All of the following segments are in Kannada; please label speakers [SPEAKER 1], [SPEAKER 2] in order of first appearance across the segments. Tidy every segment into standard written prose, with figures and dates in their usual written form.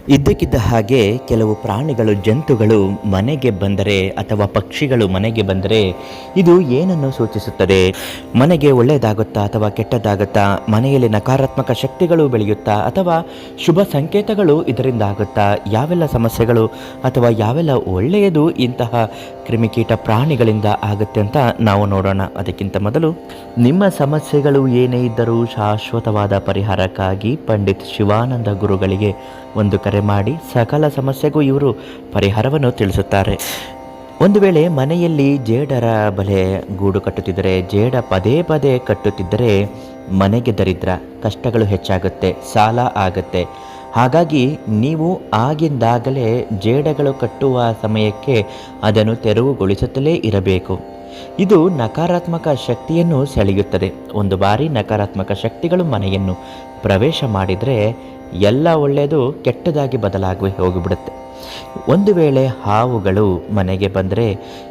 [SPEAKER 1] ಇದ್ದಕ್ಕಿದ್ದ ಹಾಗೆ ಕೆಲವು ಪ್ರಾಣಿಗಳು ಜಂತುಗಳು ಮನೆಗೆ ಬಂದರೆ ಅಥವಾ ಪಕ್ಷಿಗಳು ಮನೆಗೆ ಬಂದರೆ ಇದು ಏನನ್ನು ಸೂಚಿಸುತ್ತದೆ? ಮನೆಗೆ ಒಳ್ಳೆಯದಾಗುತ್ತಾ ಅಥವಾ ಕೆಟ್ಟದ್ದಾಗುತ್ತಾ? ಮನೆಯಲ್ಲಿ ನಕಾರಾತ್ಮಕ ಶಕ್ತಿಗಳು ಬೆಳೆಯುತ್ತಾ ಅಥವಾ ಶುಭ ಸಂಕೇತಗಳು ಇದರಿಂದ ಆಗುತ್ತಾ? ಯಾವೆಲ್ಲ ಸಮಸ್ಯೆಗಳು ಅಥವಾ ಯಾವೆಲ್ಲ ಒಳ್ಳೆಯದು ಇಂತಹ ಕ್ರಿಮಿಕೀಟ ಪ್ರಾಣಿಗಳಿಂದ ಆಗುತ್ತೆ ಅಂತ ನಾವು ನೋಡೋಣ. ಅದಕ್ಕಿಂತ ಮೊದಲು ನಿಮ್ಮ ಸಮಸ್ಯೆಗಳು ಏನೇ ಇದ್ದರೂ ಶಾಶ್ವತವಾದ ಪರಿಹಾರಕ್ಕಾಗಿ ಪಂಡಿತ್ ಶಿವಾನಂದ ಗುರುಗಳಿಗೆ ಒಂದು ಕರೆ ಮಾಡಿ ಸಕಲ ಸಮಸ್ಯೆಗೂ ಇವರು ಪರಿಹಾರವನ್ನು ತಿಳಿಸುತ್ತಾರೆ. ಒಂದು ವೇಳೆ ಮನೆಯಲ್ಲಿ ಜೇಡರ ಬಲೆ ಗೂಡು ಕಟ್ಟುತ್ತಿದ್ದರೆ, ಜೇಡ ಪದೇ ಪದೇ ಕಟ್ಟುತ್ತಿದ್ದರೆ ಮನೆಗೆ ದರಿದ್ರ, ಕಷ್ಟಗಳು ಹೆಚ್ಚಾಗುತ್ತೆ, ಸಾಲ ಆಗುತ್ತೆ. ಹಾಗಾಗಿ ನೀವು ಆಗಿಂದಾಗಲೇ ಜೇಡಗಳು ಕಟ್ಟುವ ಸಮಯಕ್ಕೆ ಅದನ್ನು ತೆರವುಗೊಳಿಸುತ್ತಲೇ ಇರಬೇಕು. ಇದು ನಕಾರಾತ್ಮಕ ಶಕ್ತಿಯನ್ನು ಸೆಳೆಯುತ್ತದೆ. ಒಂದು ಬಾರಿ ನಕಾರಾತ್ಮಕ ಶಕ್ತಿಗಳು ಮನೆಯನ್ನು ಪ್ರವೇಶ ಮಾಡಿದರೆ ಎಲ್ಲ ಒಳ್ಳೆಯದು ಕೆಟ್ಟದಾಗಿ ಬದಲಾಗಿ ಹೋಗಿಬಿಡುತ್ತೆ. ಒಂದು ವೇಳೆ ಹಾವುಗಳು ಮನೆಗೆ ಬಂದರೆ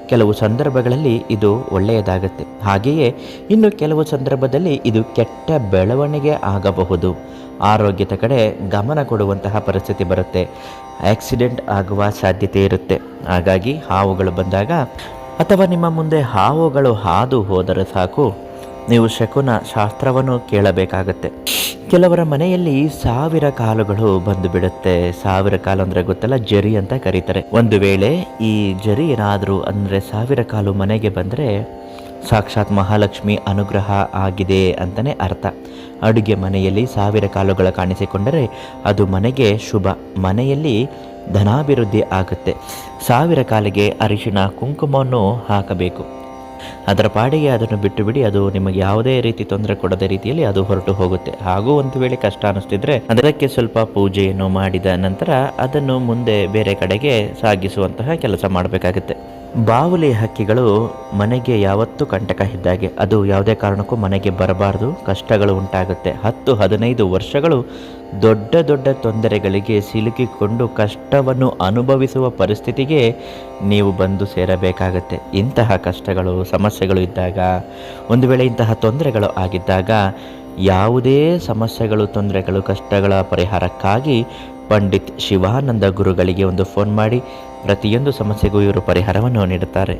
[SPEAKER 1] ಕೆಲವು ಸಂದರ್ಭಗಳಲ್ಲಿ ಇದು ಒಳ್ಳೆಯದಾಗುತ್ತೆ. ಹಾಗೆಯೇ ಇನ್ನು ಕೆಲವು ಸಂದರ್ಭದಲ್ಲಿ ಇದು ಕೆಟ್ಟ ಬೆಳವಣಿಗೆ ಆಗಬಹುದು. ಆರೋಗ್ಯದ ಕಡೆ ಗಮನ ಕೊಡುವಂತಹ ಪರಿಸ್ಥಿತಿ ಬರುತ್ತೆ. ಆಕ್ಸಿಡೆಂಟ್ ಆಗುವ ಸಾಧ್ಯತೆ ಇರುತ್ತೆ. ಹಾಗಾಗಿ ಹಾವುಗಳು ಬಂದಾಗ ಅಥವಾ ನಿಮ್ಮ ಮುಂದೆ ಹಾವುಗಳು ಹಾದು ಹೋದರೆ ಸಾಕು, ನೀವು ಶಕುನ ಶಾಸ್ತ್ರವನ್ನು ಕೇಳಬೇಕಾಗತ್ತೆ. ಕೆಲವರ ಮನೆಯಲ್ಲಿ 1000 ಕಾಲುಗಳು ಬಂದು ಬಿಡುತ್ತೆ. 1000 ಕಾಲು ಅಂದರೆ ಗೊತ್ತಲ್ಲ, ಜರಿ ಅಂತ ಕರೀತಾರೆ. ಒಂದು ವೇಳೆ ಈ ಜರಿ ಏನಾದರೂ ಅಂದರೆ 1000 ಕಾಲು ಮನೆಗೆ ಬಂದರೆ ಸಾಕ್ಷಾತ್ ಮಹಾಲಕ್ಷ್ಮಿ ಅನುಗ್ರಹ ಆಗಿದೆ ಅಂತಲೇ ಅರ್ಥ. ಅಡುಗೆ ಮನೆಯಲ್ಲಿ 1000 ಕಾಲುಗಳ ಕಾಣಿಸಿಕೊಂಡರೆ ಅದು ಮನೆಗೆ ಶುಭ, ಮನೆಯಲ್ಲಿ ಧನಾಭಿವೃದ್ಧಿ ಆಗುತ್ತೆ. 1000 ಕಾಲಿಗೆ ಅರಿಶಿಣ ಕುಂಕುಮವನ್ನು ಹಾಕಬೇಕು. ಅದರ ಪಾಡಿಗೆ ಅದನ್ನು ಬಿಟ್ಟು ಬಿಡಿ, ಅದು ನಿಮಗೆ ಯಾವುದೇ ರೀತಿ ತೊಂದರೆ ಕೊಡದ ರೀತಿಯಲ್ಲಿ ಅದು ಹೊರಟು ಹೋಗುತ್ತೆ. ಹಾಗೂ ಒಂದು ವೇಳೆ ಕಷ್ಟ ಅನ್ನಿಸ್ತಿದ್ರೆ ಅದಕ್ಕೆ ಸ್ವಲ್ಪ ಪೂಜೆಯನ್ನು ಮಾಡಿದ ನಂತರ ಅದನ್ನು ಮುಂದೆ ಬೇರೆ ಕಡೆಗೆ ಸಾಗಿಸುವಂತಹ ಕೆಲಸ ಮಾಡಬೇಕಾಗುತ್ತೆ. ಬಾವುಲಿ ಹಕ್ಕಿಗಳು ಮನೆಗೆ ಯಾವತ್ತೂ ಕಂಟಕ ಇದ್ದಾಗೆ, ಅದು ಯಾವುದೇ ಕಾರಣಕ್ಕೂ ಮನೆಗೆ ಬರಬಾರ್ದು. ಕಷ್ಟಗಳು ಉಂಟಾಗುತ್ತೆ. 10-15 ವರ್ಷಗಳು ದೊಡ್ಡ ದೊಡ್ಡ ತೊಂದರೆಗಳಿಗೆ ಸಿಲುಕಿಕೊಂಡು ಕಷ್ಟವನ್ನು ಅನುಭವಿಸುವ ಪರಿಸ್ಥಿತಿಗೆ ನೀವು ಬಂದು ಸೇರಬೇಕಾಗತ್ತೆ. ಇಂತಹ ಕಷ್ಟಗಳು ಸಮಸ್ಯೆಗಳು ಇದ್ದಾಗ, ಒಂದು ವೇಳೆ ಇಂತಹ ತೊಂದರೆಗಳು ಆಗಿದ್ದಾಗ, ಯಾವುದೇ ಸಮಸ್ಯೆಗಳು ತೊಂದರೆಗಳು ಕಷ್ಟಗಳ ಪರಿಹಾರಕ್ಕಾಗಿ ಪಂಡಿತ್ ಶಿವಾನಂದ ಗುರುಗಳಿಗೆ ಒಂದು ಫೋನ್ ಮಾಡಿ ಪ್ರತಿಯೊಂದು ಸಮಸ್ಯೆಗೂ ಇವರು ಪರಿಹಾರವನ್ನು ನೀಡುತ್ತಾರೆ.